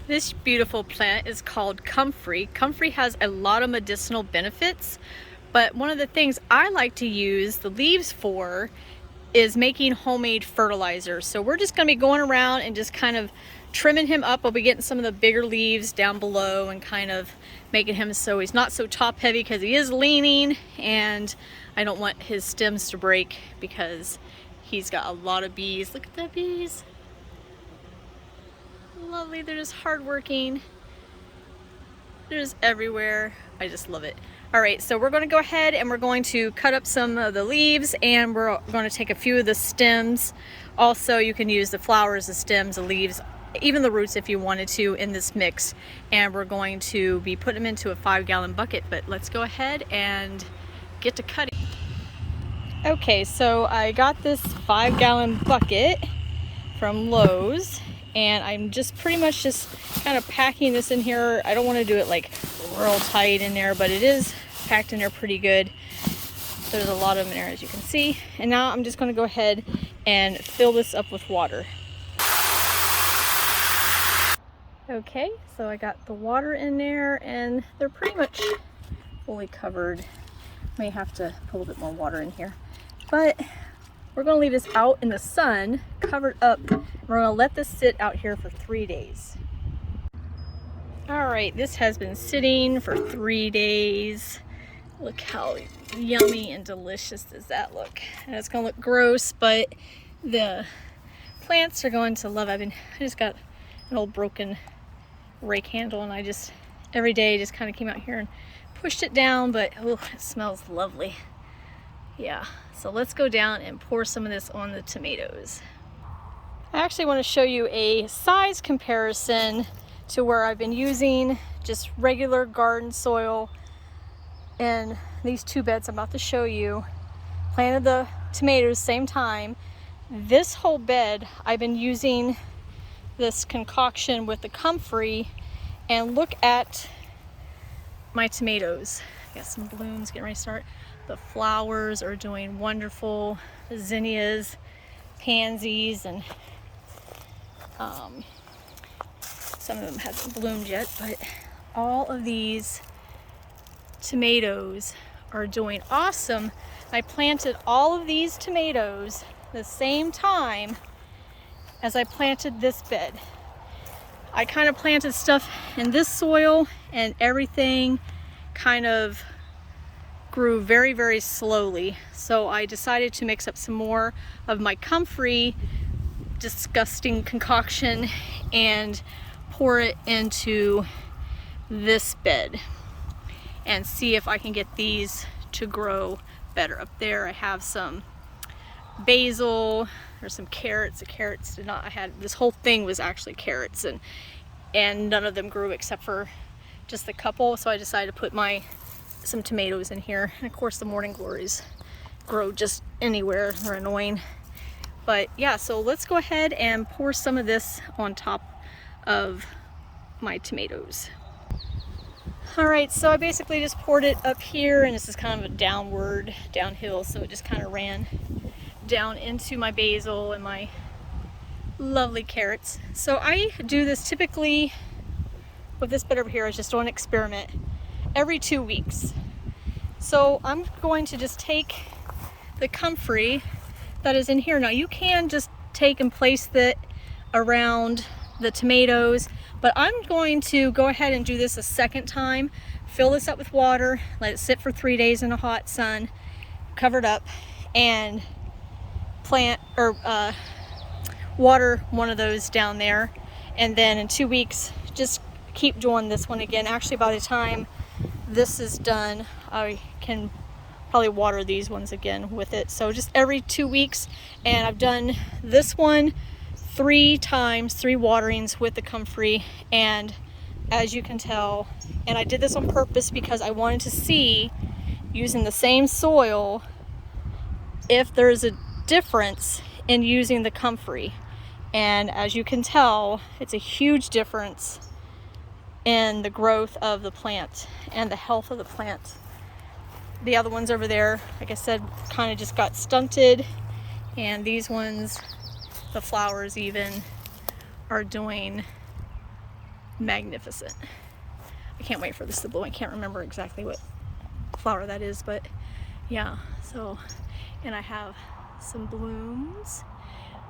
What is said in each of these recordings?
This beautiful plant is called comfrey. Comfrey has a lot of medicinal benefits, but one of the things I like to use the leaves for is making homemade fertilizer. So we're just going to be going around and just kind of trimming him up. I'll be getting some of the bigger leaves down below and kind of making him so he's not so top heavy, because he is leaning and I don't want his stems to break because he's got a lot of bees. Look at the bees. Lovely, they're just hardworking. They're just everywhere. I just love it. All right, so we're going to go ahead and we're going to cut up some of the leaves, and we're going to take a few of the stems. Also, you can use the flowers, the stems, the leaves, even the roots if you wanted to in this mix. And we're going to be putting them into a 5-gallon bucket, but let's go ahead and get to cutting. Okay, so I got this 5-gallon bucket from Lowe's, and I'm just pretty much just kind of packing this in here. I don't want to do it like real tight in there, but it is packed in there pretty good. There's a lot of them in there, as you can see. And now I'm just going to go ahead and fill this up with water. Okay, so I got the water in there and they're pretty much fully covered. May have to put a little bit more water in here, but we're going to leave this out in the sun, covered up. We're going to let this sit out here for 3 days. All right, this has been sitting for 3 days. Look how yummy and delicious does that look. And it's going to look gross, but the plants are going to love it. I just got an old broken rake handle, and I just every day just kind of came out here and pushed it down, but oh, it smells lovely. Yeah, so let's go down and pour some of this on the tomatoes. I actually want to show you a size comparison to where I've been using just regular garden soil in these 2 beds I'm about to show you. Planted the tomatoes same time. This whole bed I've been using this concoction with the comfrey, and look at my tomatoes. I got some blooms getting ready to start. The flowers are doing wonderful. The zinnias, pansies, and some of them haven't bloomed yet, but all of these tomatoes are doing awesome. I planted all of these tomatoes the same time as I planted this bed. I kind of planted stuff in this soil and everything kind of grew very, very slowly. So I decided to mix up some more of my comfrey disgusting concoction and pour it into this bed and see if I can get these to grow better. Up there I have some basil, there's some carrots. The carrots did not, I had, this whole thing was actually carrots, and none of them grew except for just a couple, so I decided to put some tomatoes in here. And of course the morning glories grow just anywhere, they're annoying. But yeah, so let's go ahead and pour some of this on top of my tomatoes. All right, so I basically just poured it up here, and this is kind of a downhill, so it just kind of ran down into my basil and my lovely carrots. So I do this typically with this bed over here. I just do an experiment every 2 weeks. So I'm going to just take the comfrey that is in here. Now you can just take and place it around the tomatoes, but I'm going to go ahead and do this a second time. Fill this up with water, let it sit for 3 days in the hot sun, covered up, and plant or water one of those down there. And then in 2 weeks, just keep doing this one again. Actually, by the time this is done, I can probably water these ones again with it. So just every 2 weeks, and I've done this one 3 times, 3 waterings with the comfrey, and as you can tell, and I did this on purpose because I wanted to see, using the same soil, if there's a difference in using the comfrey. And as you can tell, it's a huge difference in the growth of the plant and the health of the plant. The other ones over there, like I said, kind of just got stunted, and these ones, the flowers even, are doing magnificent. I can't wait for this to bloom. I can't remember exactly what flower that is, but yeah. So, and I have some blooms.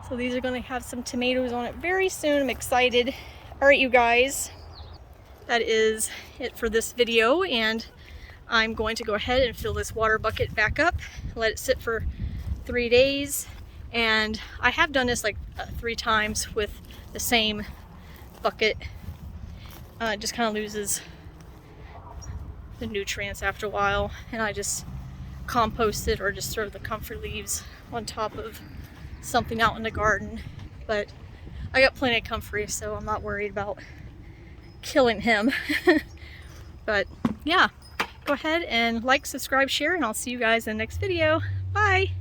So these are going to have some tomatoes on it very soon. I'm excited. All right, you guys, that is it for this video, and I'm going to go ahead and fill this water bucket back up, let it sit for 3 days. And I have done this like 3 times with the same bucket. It just kind of loses the nutrients after a while, and I just compost it or just throw the comfrey leaves on top of something out in the garden. But I got plenty of comfrey, so I'm not worried about killing him. But yeah, go ahead and like, subscribe, share, and I'll see you guys in the next video. Bye!